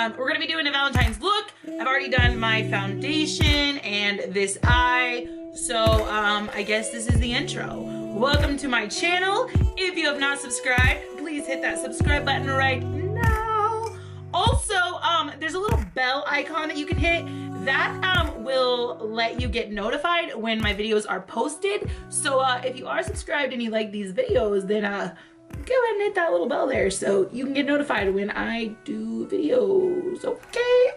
we're gonna be doing a Valentine's look. I've already done my foundation and this eye. So I guess this is the intro. Welcome to my channel. If you have not subscribed, please hit that subscribe button right now. Also, there's a little bell icon that you can hit. That will let you get notified when my videos are posted. So if you are subscribed and you like these videos, then go ahead and hit that little bell there so you can get notified when I do videos. Okay.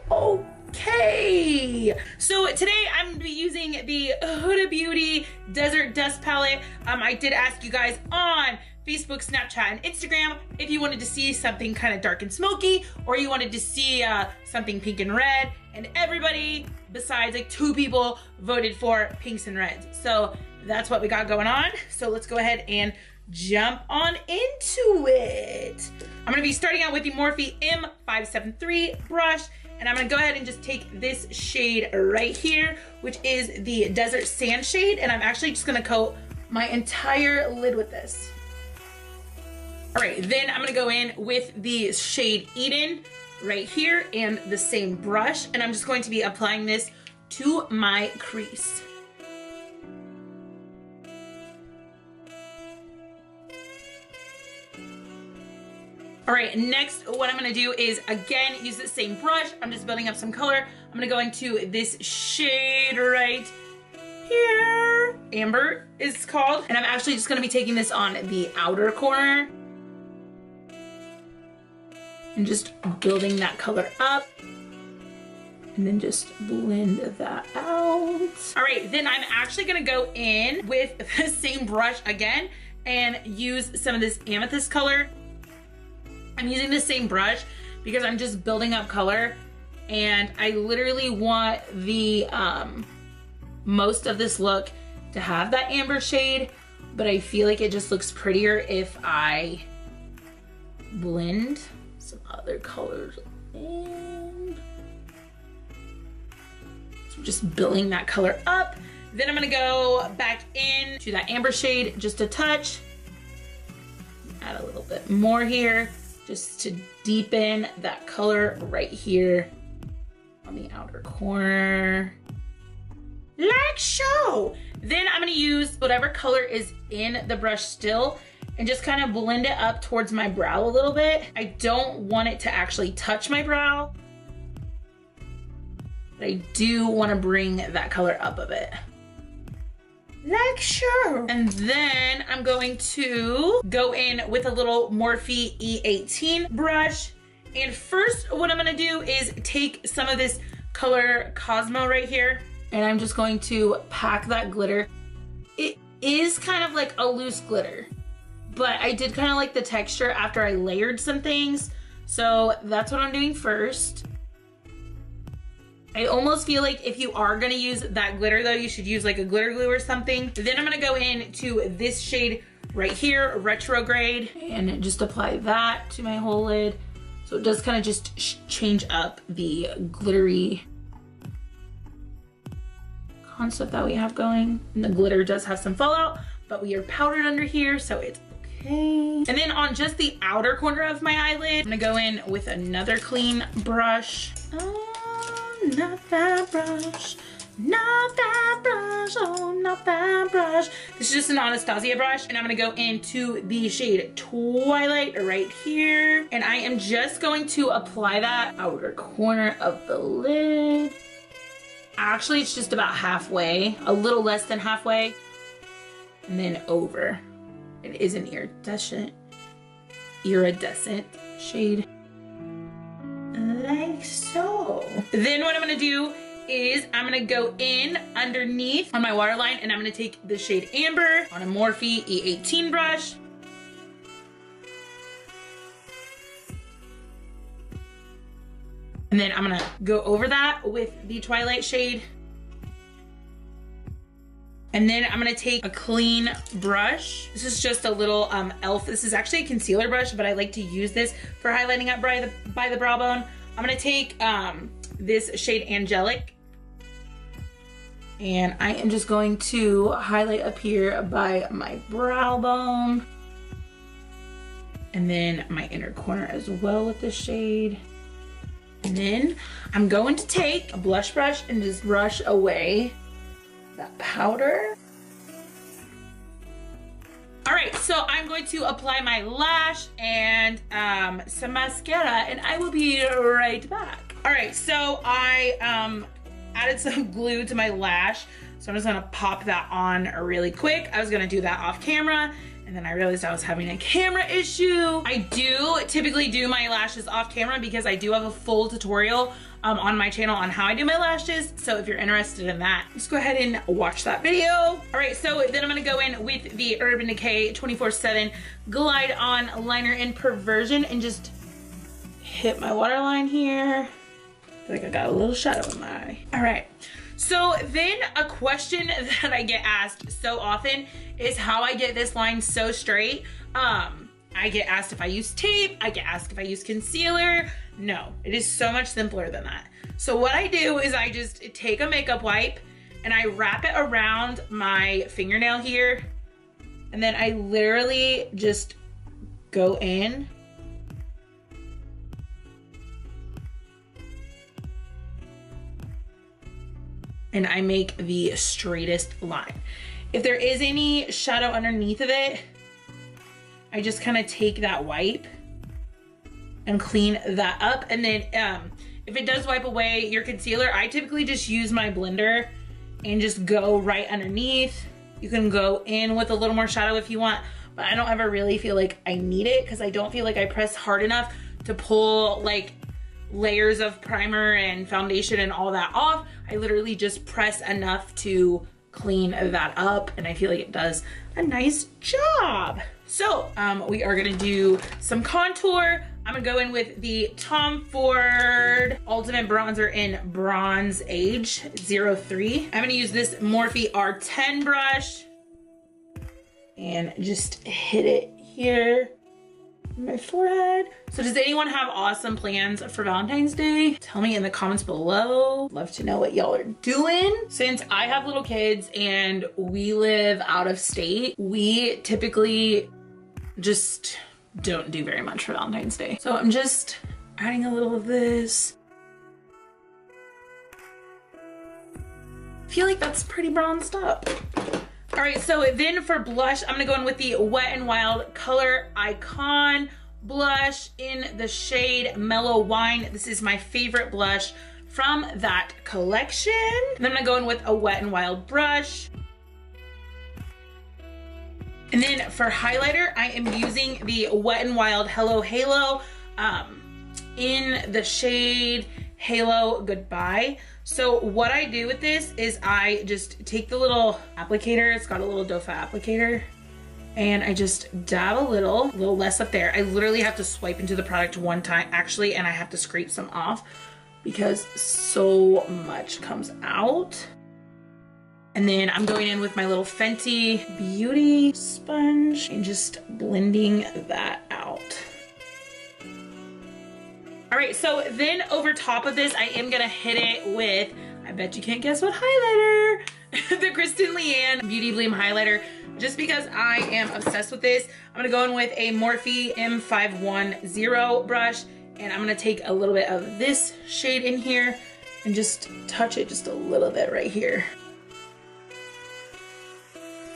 So today I'm gonna be using the Huda Beauty Desert Dust Palette. I did ask you guys on Facebook, Snapchat, and Instagram if you wanted to see something kind of dark and smoky, or you wanted to see something pink and red, and everybody besides like 2 people voted for pinks and reds. So that's what we got going on. So let's go ahead and jump on into it. I'm gonna be starting out with the Morphe M573 brush, and I'm gonna go ahead and just take this shade right here, which is the Desert Sand shade, and I'm actually just gonna coat my entire lid with this. All right, then I'm gonna go in with the shade Eden right here and the same brush, and I'm just going to be applying this to my crease. All right, next what I'm gonna do is again use the same brush. I'm just building up some color. I'm gonna go into this shade right here. Amber is called, and I'm actually just gonna be taking this on the outer corner and just building that color up, and then just blend that out. All right, then I'm actually gonna go in with the same brush again and use some of this amethyst color. I'm using the same brush because I'm just building up color, and I literally want the most of this look to have that amber shade, but I feel like it just looks prettier if I blend some other colors in. So I'm just building that color up. Then I'm gonna go back in to that amber shade just a touch. Add a little bit more here just to deepen that color right here on the outer corner, like so. Then I'm gonna use whatever color is in the brush still and just kind of blend it up towards my brow a little bit. I don't want it to actually touch my brow, but I do want to bring that color up a bit. Like sure. And then I'm going to go in with a little Morphe E18 brush. And first what I'm gonna do is take some of this color Cosmo right here, and I'm just going to pack that glitter. It is kind of like a loose glitter, but I did kind of like the texture after I layered some things. So that's what I'm doing first. I almost feel like if you are gonna use that glitter though, you should use like a glitter glue or something. Then I'm gonna go into this shade right here, Retrograde, and just apply that to my whole lid. So it does kind of just change up the glittery concept that we have going. And the glitter does have some fallout, but we are powdered under here, so it's okay. And then on just the outer corner of my eyelid, I'm gonna go in with another clean brush. Not that brush, not that brush, oh, not that brush. This is just an Anastasia brush, and I'm gonna go into the shade Twilight right here. And I am just going to apply that outer corner of the lid. Actually, it's just about halfway, a little less than halfway, and then over. It is an iridescent shade. Like so. Then what I'm gonna do is I'm gonna go in underneath on my waterline, and I'm gonna take the shade Amber on a Morphe E18 brush. And then I'm gonna go over that with the Twilight shade. And then I'm gonna take a clean brush. This is just a little e.l.f. This is actually a concealer brush, but I like to use this for highlighting up by the brow bone. I'm gonna take this shade Angelic, and I am just going to highlight up here by my brow bone, and then my inner corner as well with this shade. And then I'm going to take a blush brush and just brush away that powder. All right, so I'm going to apply my lash and some mascara, and I will be right back. All right, so I added some glue to my lash, so I'm just gonna pop that on really quick. I was gonna do that off camera, and then I realized I was having a camera issue. I do typically do my lashes off camera because I do have a full tutorial on my channel on how I do my lashes. So if you're interested in that, just go ahead and watch that video. All right, so then I'm gonna go in with the Urban Decay 24/7 Glide On Liner in Perversion and just hit my waterline here. I feel like I got a little shadow in my eye. All right. So then a question that I get asked so often is how I get this line so straight. I get asked if I use tape. I get asked if I use concealer. No, it is so much simpler than that. So what I do is I just take a makeup wipe and I wrap it around my fingernail here. And then I literally just go in. And I make the straightest line. If there is any shadow underneath of it, I just kind of take that wipe and clean that up. And then if it does wipe away your concealer, I typically just use my blender and just go right underneath. You can go in with a little more shadow if you want, but I don't ever really feel like I need it because I don't feel like I press hard enough to pull like layers of primer and foundation and all that off. I literally just press enough to clean that up, and I feel like it does a nice job. So we are gonna do some contour. I'm gonna go in with the Tom Ford Ultimate Bronzer in Bronze Age 03. I'm gonna use this Morphe R10 brush and just hit it here on my forehead. So does anyone have awesome plans for Valentine's Day? Tell me in the comments below. Love to know what y'all are doing. Since I have little kids and we live out of state, we typically just don't do very much for Valentine's Day. So I'm just adding a little of this. I feel like that's pretty bronzed up. All right, so then for blush, I'm gonna go in with the Wet n Wild Coloricon blush in the shade Mellow Wine. This is my favorite blush from that collection. And then I'm gonna go in with a Wet n Wild brush. And then for highlighter, I am using the Wet n Wild Hello Halo in the shade Halo Goodbye. So what I do with this is I just take the little applicator, it's got a little doe foot applicator, and I just dab a little less up there. I literally have to swipe into the product one time actually, and I have to scrape some off because so much comes out. And then I'm going in with my little Fenty Beauty sponge and just blending that out. All right, so then over top of this, I am gonna hit it with, I bet you can't guess what highlighter, the Kristen Leanne Beauty Blem highlighter, just because I am obsessed with this. I'm gonna go in with a Morphe M510 brush, and I'm gonna take a little bit of this shade in here and just touch it just a little bit right here.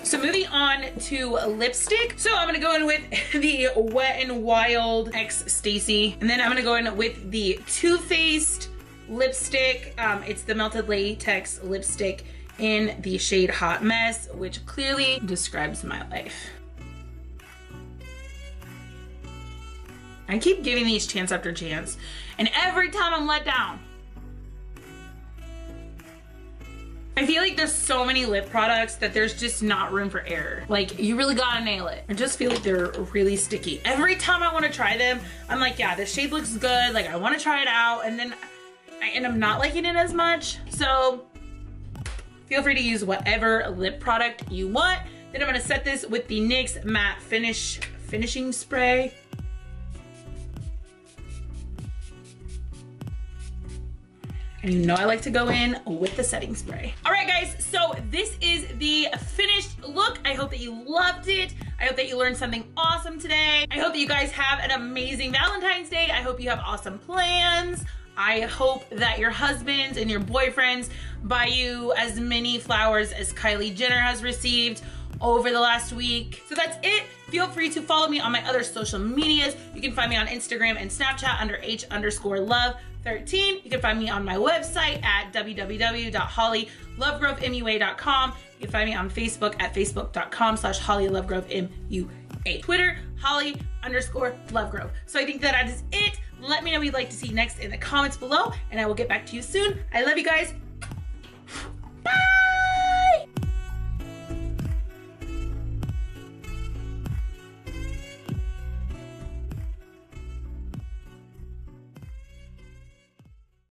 So moving on to lipstick. So I'm gonna go in with the Wet n Wild X Stacy. And then I'm gonna go in with the Too Faced lipstick. It's the Melted Latex lipstick in the shade Hot Mess, which clearly describes my life. I keep giving these chance after chance, and every time I'm let down. I feel like there's so many lip products that there's just not room for error. Like, you really gotta nail it. I just feel like they're really sticky. Every time I wanna try them, I'm like, yeah, this shade looks good. Like, I wanna try it out, and then I end up not liking it as much. So feel free to use whatever lip product you want. Then I'm gonna set this with the NYX Matte Finishing Spray. And you know I like to go in with the setting spray. All right, guys, so this is the finished look. I hope that you loved it. I hope that you learned something awesome today. I hope that you guys have an amazing Valentine's Day. I hope you have awesome plans. I hope that your husbands and your boyfriends buy you as many flowers as Kylie Jenner has received over the last week. So that's it. Feel free to follow me on my other social medias. You can find me on Instagram and Snapchat under h_love13. You can find me on my website at www.hollylovegrovemua.com. You can find me on Facebook at facebook.com/hollylovegrovemua. Twitter, holly_lovegrove. So I think that is it. Let me know what you'd like to see next in the comments below, and I will get back to you soon. I love you guys. Bye!